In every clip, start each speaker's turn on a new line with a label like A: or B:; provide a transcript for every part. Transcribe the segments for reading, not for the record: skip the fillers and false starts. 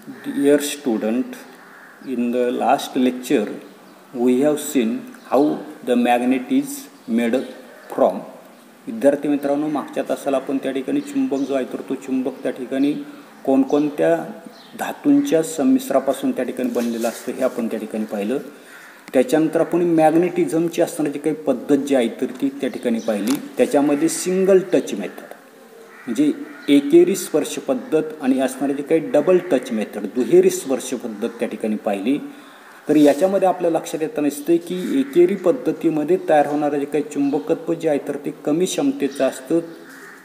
A: Dear student, in the last lecture we have seen how the magnet is made from. विद्यार्थी मित्रांनो, मागच्या तासाला आपण त्या ठिकाणी चुंबक जो आहे तर तो चुंबक त्या ठिकाणी कोणकोणत्या धातूंच्या संमिश्रापासून त्या ठिकाणी बनलेला असतं हे आपण त्या ठिकाणी पाहिलं. त्याच्यानंतर आपण मॅग्नेटिझमची असणारी काही पद्धत जी आहे तर ती त्या ठिकाणी पाहिली. त्याच्यामध्ये सिंगल टच मेथड म्हणजे एकेरी स्पर्श पद्धत आणि असणारी जी काही डबल टच मेथड दुहेरी स्पर्श पद्धत त्या ठिकाणी पाहिली. तर याच्यामध्ये आपल्या लक्षात येताना दिसतं की एकेरी पद्धतीमध्ये तयार होणारं जे काही चुंबकत्व जे आहे तर ते कमी क्षमतेचं असतं,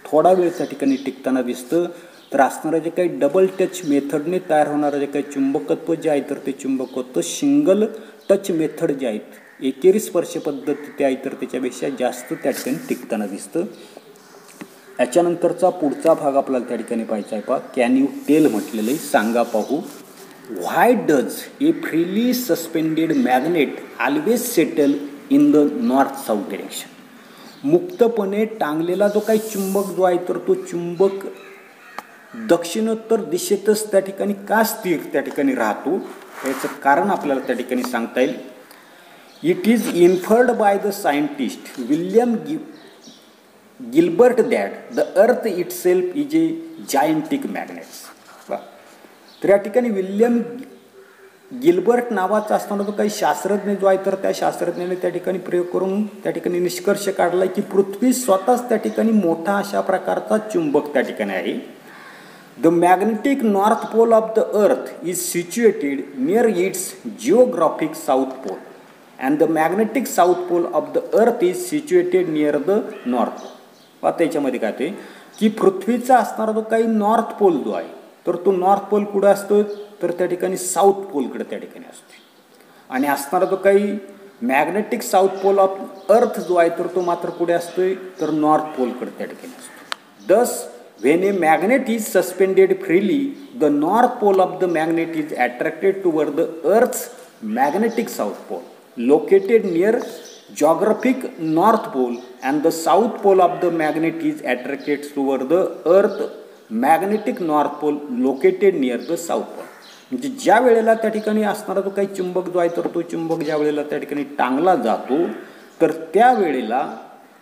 A: थोडा वेळ त्या ठिकाणी टिकताना दिसतं. तर असणारं जे काही डबल टच मेथडने तयार होणारं जे काही चुंबकत्व जे आहे तर ते चुंबकत्व सिंगल टच मेथड जे आहेत एकेरी स्पर्श पद्धती ते आहे तर त्याच्यापेक्षा जास्त त्या ठिकाणी टिकताना दिसतं. याच्यानंतरचा पुढचा भाग आपल्याला त्या ठिकाणी पाहायचा आहे. कॅन यू टेल म्हटलेलं आहे, सांगा पाहू. Why does a freely suspended magnet always settle in the north south direction. मुक्तपणे टांगलेला जो काही चुंबक जो आहे तर तो चुंबक दक्षिणोत्तर दिशेतच त्या ठिकाणी का स्थिर त्या ठिकाणी राहतो याचं कारण आपल्याला त्या ठिकाणी सांगता येईल. It is inferred by the scientist William Gilbert that the earth itself is a giantic magnets. तर या ठिकाणी विल्यम गिल्बर्ट नावाचा असताना जो काही शास्त्रज्ञ जो आहे तर त्या शास्त्रज्ञाने त्या ठिकाणी प्रयोग करून त्या ठिकाणी निष्कर्ष काढला की पृथ्वी स्वतःच त्या ठिकाणी मोठा अशा प्रकारचा चुंबक त्या ठिकाणी आहे. The magnetic north pole of the earth is situated near its geographic south pole and the magnetic south pole of the earth is situated near the north. आता याच्यामध्ये काय ते की पृथ्वीचा असणारा जो काही नॉर्थ पोल जो आहे तर तो नॉर्थ पोल कुठे असतो तर त्या ठिकाणी साऊथ पोलकडे त्या ठिकाणी असतो. आणि असणारा जो काही magnetic south pole of earth जो आहे तर तो मात्र कुठे असतोय तर नॉर्थ पोलकडे त्या ठिकाणी असतो. दस when a magnet is suspended freely, the north pole of the magnet is attracted toward the Earth's magnetic south pole, located near geographic north pole, and the south pole of the magnet is attracted toward the Earth magnetic north pole, located near the south pole. म्हणजे ज्या वेळेला त्या ठिकाणी असणारा जो काही चुंबक जो आहे तर तो चुंबक ज्या वेळेला त्या ठिकाणी टांगला जातो तर त्या वेळेला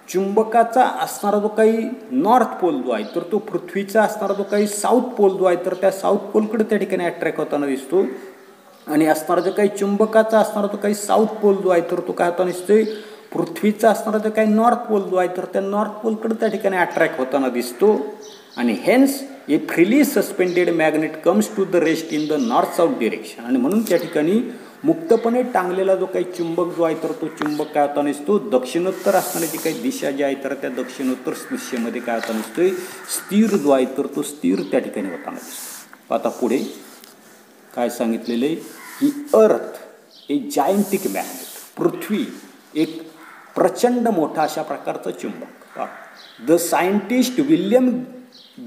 A: चुंबकाचा असणारा जो काही नॉर्थ पोल जो आहे तर तो पृथ्वीचा असणारा जो काही साऊथ पोल जो आहे तर त्या साऊथ पोलकडे त्या ठिकाणी अट्रॅक्ट होताना दिसतो. आणि असणारा जो काही चुंबकाचा असणारा जो काही साऊथ पोल जो आहे तर तो काय होताना दिसतोय पृथ्वीचा असणारा जो काही नॉर्थ पोल जो आहे तर त्या नॉर्थ पोलकडे त्या ठिकाणी अट्रॅक्ट होताना दिसतो. आणि hence a freely suspended magnet comes to the rest in the north south direction. आणि म्हणून त्या ठिकाणी मुक्तपणे टांगलेला जो काही चुंबक जो आहे तर तो चुंबक काय होता नसतो दक्षिणोत्तर असणारी जी काही दिशा जी आहे तर त्या दक्षिणोत्तर दिशेमध्ये काय होता नसतोय स्थिर जो आहे तर तो स्थिर त्या ठिकाणी होताना दिसतो. आता पुढे काय सांगितलेलं आहे की अर्थ ए जायंटिक मॅग्नेट, पृथ्वी एक प्रचंड मोठा अशा प्रकारचा चुंबक. The scientist William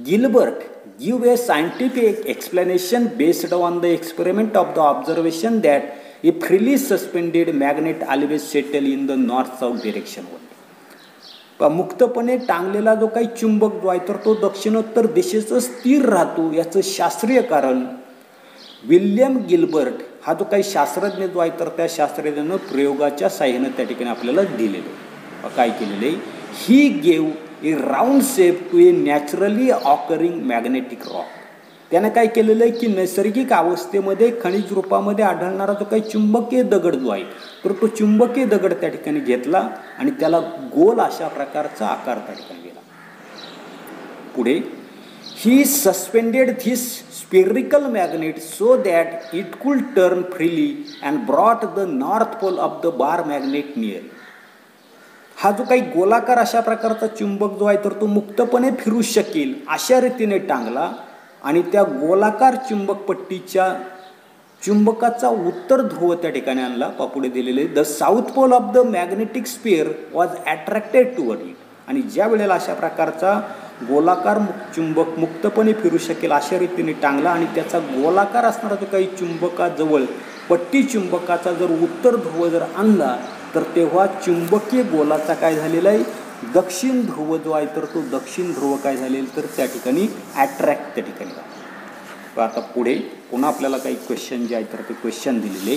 A: Gilbert give a scientific explanation based on the experiment of the observation that a freely suspended magnet always settle in the north south direction only. मुक्तपणे टांगलेला जो काही चुंबक जो आहे तर तो दक्षिणोत्तर दिशेचं स्थिर राहतो याचं शास्त्रीय कारण विल्यम गिल्बर्ट हा जो काही शास्त्रज्ञ जो आहे तर त्या शास्त्रज्ञानं प्रयोगाच्या साह्यानं त्या ठिकाणी आपल्याला दिलेलं काय केलेलं आहे. He gave a round shape to a naturally occurring magnetic rock. त्यानं काय केलेलं आहे की नैसर्गिक अवस्थेमध्ये खनिज रूपामध्ये आढळणारा जो काही चुंबकीय दगड जो आहे तर तो चुंबकीय दगड त्या ठिकाणी घेतला आणि त्याला गोल अशा प्रकारचा आकार त्या ठिकाणी दिला. पुढे he suspended this spherical magnet so that it could turn freely and brought the north pole of the bar magnet near. हा जो काही गोलाकार अशा प्रकारचा चुंबक जो आहे तर तो मुक्तपणे फिरू शकेल अशा रीतीने टांगला आणि त्या गोलाकार चुंबक पट्टीच्या चुंबकाचा उत्तर ध्रुव त्या ठिकाणी आणला. पुढे दिलेले the south pole of the magnetic sphere was attracted toward it. आणि ज्या वेळेला अशा प्रकारचा गोलाकार चुंबक मुक्तपणे फिरू शकेल अशा रीतीने टांगला आणि त्याचा गोलाकार असणारा जो काही चुंबकाजवळ पट्टी चुंबकाचा जर उत्तर ध्रुव जर आणला तर तेव्हा चुंबकीय गोलाचा काय झालेला आहे दक्षिण ध्रुव जो आहे तर तो दक्षिण ध्रुव काय झालेला तर त्या ठिकाणी अट्रॅक्ट त्या ठिकाणी. आता पुढे पुन्हा आपल्याला काही क्वेश्चन जे आहेत तर ते क्वेश्चन दिलेले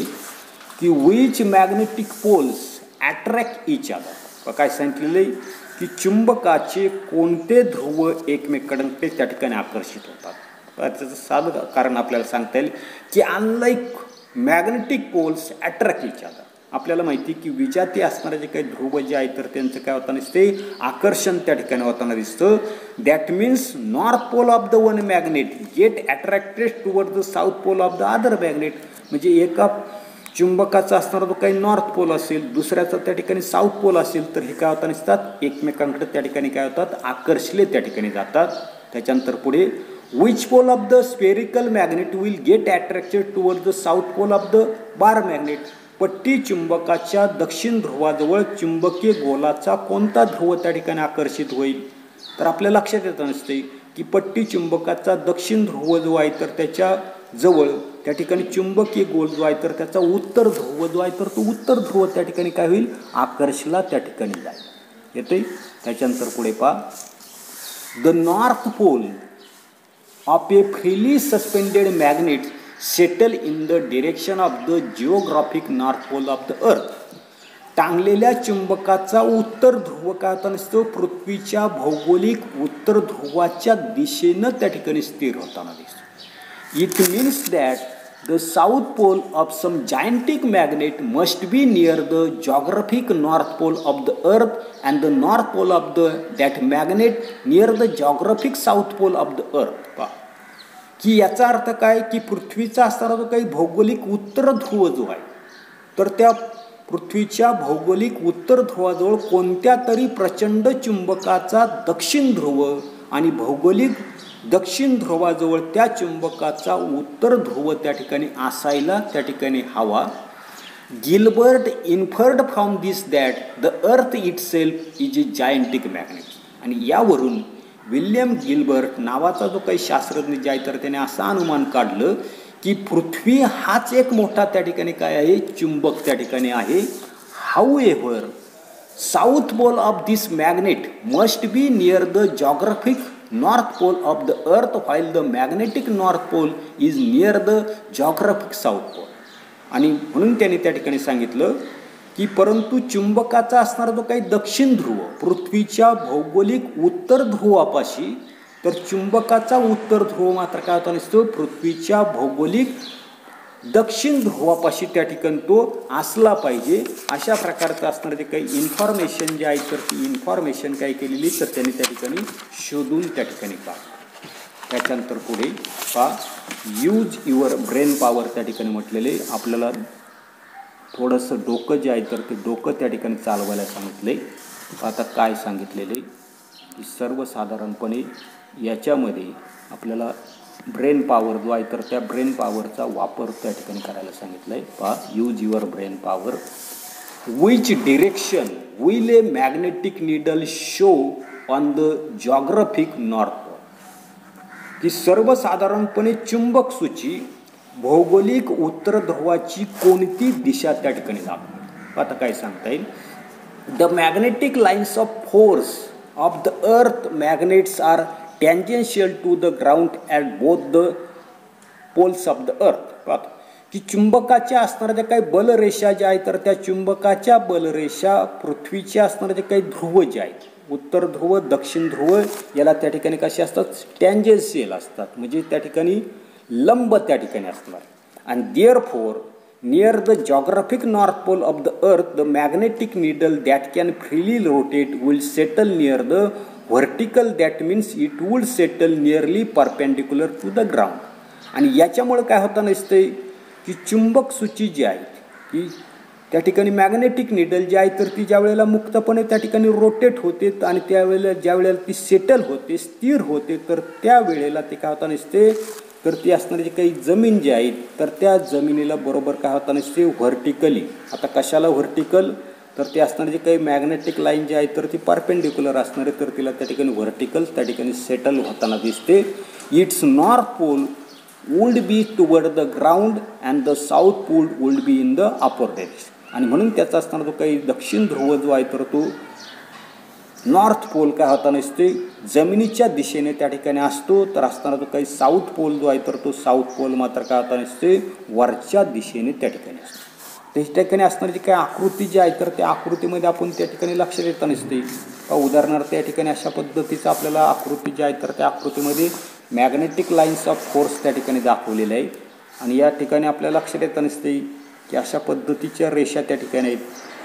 A: की which magnetic poles attract each other. काय सांगितलेलं आहे की चुंबकाचे कोणते ध्रुव एकमेकांकडे त्या ठिकाणी आकर्षित होतात. त्याचं साधं कारण आपल्याला सांगता येईल की unlike magnetic poles attract each other. आपल्याला माहिती की विजाती असणारे जे काही ध्रुव जे आहेत तर त्यांचं काय होताना दिसते आकर्षण त्या ठिकाणी होताना दिसतं. That means north pole of the one magnet get attracted toward the south pole of the other magnet. म्हणजे एका चुंबकाचा असणारा जो काही नॉर्थ पोल असेल दुसऱ्याचा त्या ठिकाणी साऊथ पोल असेल तर हे काय होताना दिसतात एकमेकांकडे त्या ठिकाणी काय होतात आकर्षले त्या ठिकाणी जातात. त्याच्यानंतर पुढे which pole of the spherical magnet will get attracted toward the south pole of the bar magnet. पट्टी चुंबकाच्या दक्षिण ध्रुवाजवळ चुंबकीय गोलाचा कोणता ध्रुव त्या ठिकाणी आकर्षित होईल. तर आपल्या लक्षात येत नसते की पट्टी चुंबकाचा दक्षिण ध्रुव जो आहे तर त्याच्या जवळ त्या ठिकाणी चुंबकीय गोल जो आहे तर त्याचा उत्तर ध्रुव जो आहे तर तो उत्तर ध्रुव त्या ठिकाणी काय होईल आकर्षला त्या ठिकाणी जाईल. येते. त्याच्यानंतर पुढे पहा the north pole of a freely suspended magnet settle in the direction of the geographic north pole of the earth. टांगलेल्या चुंबकाचा उत्तर ध्रुव काय होताना दिसतो पृथ्वीच्या भौगोलिक उत्तर ध्रुवाच्या दिशेनं त्या ठिकाणी स्थिर होताना दिसतो. It means that the south pole of some giantic magnet must be near the geographic north pole of the earth and the north pole of the that magnet near the geographic south pole of the earth. की याचा अर्थ काय की पृथ्वीचा असणारा जो काही भौगोलिक उत्तर ध्रुव जो आहे तर त्या पृथ्वीच्या भौगोलिक उत्तर ध्रुवाजवळ कोणत्या तरी प्रचंड चुंबकाचा दक्षिण ध्रुव आणि भौगोलिक दक्षिण ध्रुवाजवळ त्या चुंबकाचा उत्तर ध्रुव त्या ठिकाणी असायला त्या ठिकाणी हवा. Gilbert inferred from this that the earth itself is a giantic magnet. आणि यावरून विल्यम गिल्बर्ट नावाचा जो काही शास्त्रज्ञ जे आहे तर त्याने असं अनुमान काढलं की पृथ्वी हाच एक मोठा त्या ठिकाणी काय आहे चुंबक त्या ठिकाणी आहे. However south pole of this magnet must be near the geographic north pole of the earth while the magnetic north pole is near the geographic south pole. आणि म्हणून त्यांनी त्या ठिकाणी सांगितलं की परंतु चुंबकाचा असणारा जो काही दक्षिण ध्रुव पृथ्वीच्या भौगोलिक उत्तर ध्रुवापाशी तर चुंबकाचा उत्तर ध्रुव मात्र काय होता नसतो पृथ्वीच्या भौगोलिक दक्षिण ध्रुवापाशी त्या ठिकाणी तो असला पाहिजे. अशा प्रकारचं असणारं जे काही इन्फॉर्मेशन जे आहे तर ती इन्फॉर्मेशन काय केलेली तर त्यांनी त्या ठिकाणी शोधून त्या ठिकाणी पाहिलं. त्याच्यानंतर पुढे यूज युअर ब्रेन पॉवर त्या ठिकाणी म्हटलेले आपल्याला थोडंसं डोकं जे आहे तर ते डोकं त्या ठिकाणी चालवायला सांगितले. आता काय सांगितलेले की सर्वसाधारणपणे याच्यामध्ये आपल्याला ब्रेन पॉवर जो आहे तर त्या ब्रेन पॉवरचा वापर त्या ठिकाणी करायला सांगितलं आहे. Use your brain power. Which direction will a magnetic needle show on the geographic north pole. की सर्वसाधारणपणे चुंबक सूची भौगोलिक उत्तर ध्रुवाची कोणती दिशा त्या ठिकाणी दाखवते. आता काय सांगता येईल the magnetic lines of force of the earth magnets are tangential to the ground at both the poles of the earth. की चुंबकाच्या असणाऱ्या ज्या काही बलरेषा ज्या आहेत तर त्या चुंबकाच्या बलरेषा पृथ्वीच्या असणारे जे काही ध्रुव जे आहेत उत्तर ध्रुव दक्षिण ध्रुव याला त्या ठिकाणी कसे असतात टँजेन्शियल असतात म्हणजे त्या ठिकाणी लंब त्या ठिकाणी असणार. आणि therefore near the geographic north pole of the earth the magnetic needle that can freely rotate will settle near the vertical that means it would settle nearly perpendicular to the ground. आणि याच्यामुळे काय होतं नसते की चुंबक सूची जी आहे की त्या ठिकाणी मॅग्नेटिक निडल जी आहे तर ती ज्या वेळेला मुक्तपणे त्या ठिकाणी रोटेट होते आणि त्यावेळेला ज्या वेळेला ती सेटल होते स्थिर होते तर त्यावेळेला ते काय होतं नसते तर ती असणारी जी काही जमीन जी आहे तर त्या जमिनीला बरोबर काय होता नसते व्हर्टिकली. आता कशाला व्हर्टिकल तर ते असणारी जी काही मॅग्नेटिक लाईन जी आहे तर ती परपेंडिक्युलर असणारे तर तिला त्या ठिकाणी व्हर्टिकल त्या ठिकाणी सेटल होताना दिसते. Its north pole would be toward the ground and the south pole would be in the upper direction. आणि म्हणून त्याचा असणारा जो काही दक्षिण ध्रुव जो आहे तर तो नॉर्थ पोल काय होताना असते जमिनीच्या दिशेने त्या ठिकाणी असतो, तर असताना तो काही साऊथ पोल जो आहे तर तो साऊथ पोल मात्र काय होताना असते वरच्या दिशेने त्या ठिकाणी असतो. त्या ठिकाणी असणारी जी काही आकृती जी आहे तर त्या आकृतीमध्ये आपण त्या ठिकाणी लक्ष देता नसते. उदाहरणार्थ त्या ठिकाणी अशा पद्धतीचं आपल्याला आकृती जी आहे तर त्या आकृतीमध्ये मॅग्नेटिक लाईन्स ऑफ फोर्स त्या ठिकाणी दाखवलेले आहे. आणि या ठिकाणी आपल्याला लक्ष देता नसते की अशा पद्धतीच्या रेषा त्या ठिकाणी आहेत,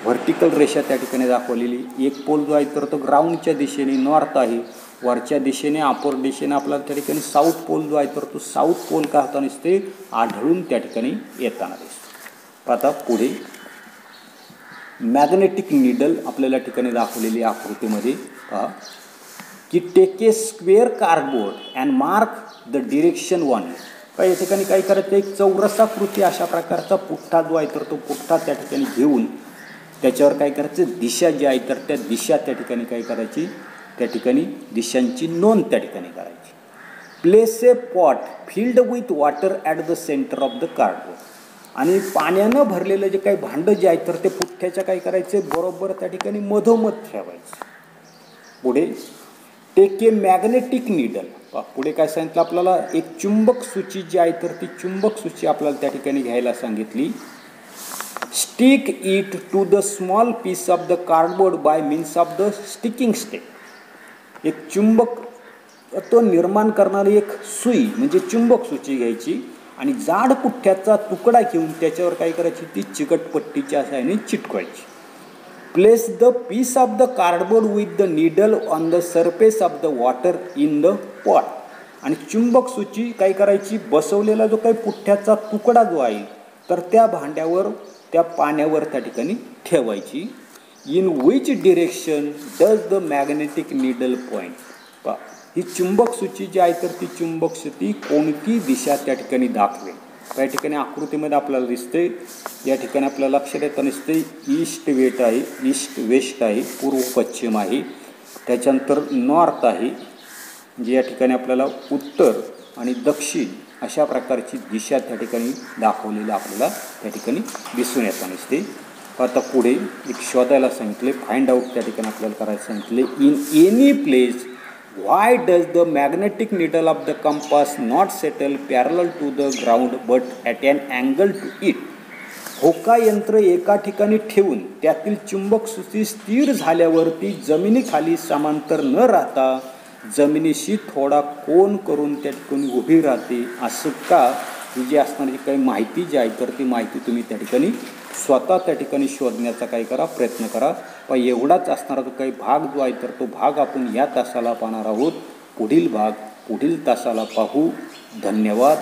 A: व्हर्टिकल रेषा त्या ठिकाणी दाखवलेली. एक पोल जो आहे तर तो ग्राउंडच्या दिशेने नॉर्थ आहे, वरच्या दिशेने अपर दिशेने आपल्याला त्या ठिकाणी साऊथ पोल जो आहे तर तो साऊथ पोल काय होताना दिसते आढळून त्या ठिकाणी येताना दिसतो. आता पुढे मॅग्नेटिक निडल आपल्याला ठिकाणी दाखवलेली आकृतीमध्ये पहा की take a square cardboard and mark the direction one. या ठिकाणी काय करायचं, एक चौरसाकृती अशा प्रकारचा पुठ्ठा जो आहे तर तो पुठ्ठा त्या ठिकाणी घेऊन त्याच्यावर काय करायचं दिशा जी आहे तर त्या दिशा त्या ठिकाणी काय करायची, त्या ठिकाणी दिशांची नोंद त्या ठिकाणी करायची. Place a pot filled with water at the centre of the cardboard. आणि पाण्यानं भरलेलं जे काही भांडं जे आहे तर ते पुठ्ठ्याच्या काय करायचे बरोबर त्या ठिकाणी मधोमध ठेवायचं. पुढे टेक ए मॅग्नेटिक निडल. पुढे काय सांगितलं आपल्याला, एक चुंबक सूची जी आहे तर ती चुंबक सूची आपल्याला त्या ठिकाणी घ्यायला सांगितली. Stick it to the small piece of the cardboard by means of the sticking stake. एक चुंबक तो निर्माण करणारी एक सुई म्हणजे चुंबक सूची घ्यायची आणि जाड पुठ्ठ्याचा तुकडा घेऊन त्याच्यावर काय करायची, ती चिकटपट्टीच्या सहाय्याने चिटकवायची. Place the piece of the cardboard with the needle on the surface of the water in the pot. आणि चुंबक सूची काय करायची, बसवलेला जो काही पुठ्ठ्याचा तुकडा जो आहे तर त्या भांड्यावर त्या पाण्यावर त्या ठिकाणी ठेवायची. In which direction does the magnetic needle point. पहा ही चुंबक सूची जी आहे तर ती चुंबक सूची कोणती दिशा त्या ठिकाणी दाखवेल. त्या ठिकाणी आकृतीमध्ये आपल्याला दिसते, या ठिकाणी आपल्याला लक्षात येतं दिसते ईस्ट वेस्ट आहे, ईस्ट वेस्ट आहे, पूर्व पश्चिम आहे, त्याच्यानंतर नॉर्थ आहे, म्हणजे या ठिकाणी आपल्याला उत्तर आणि दक्षिण अशा प्रकारची दिशा त्या ठिकाणी दाखवलेली आपल्याला त्या ठिकाणी दिसून येताना दिसते. आता पुढे एक शोधायला सांगितले, फाइंड आउट त्या ठिकाणी आपल्याला करायला सांगितले. In any place why does the magnetic needle of the compass not settle parallel to the ground but at an angle to it. होका यंत्र एका ठिकाणी ठेवून त्यातील चुंबक सूची स्थिर झाल्यावरती जमिनीखाली समांतर न राहता जमिनीशी थोडा कोन करून त्या ठिकाणी उभी राहते. असं का, ही जी असणारी काही माहिती जी आहे तर ती माहिती तुम्ही त्या ठिकाणी स्वतः त्या ठिकाणी शोधण्याचा काय करा, प्रयत्न करा. पण एवढाच असणारा जो काही भाग जो आहे तर तो भाग आपण या तासाला पाहणार आहोत. पुढील भाग पुढील तासाला पाहू. धन्यवाद.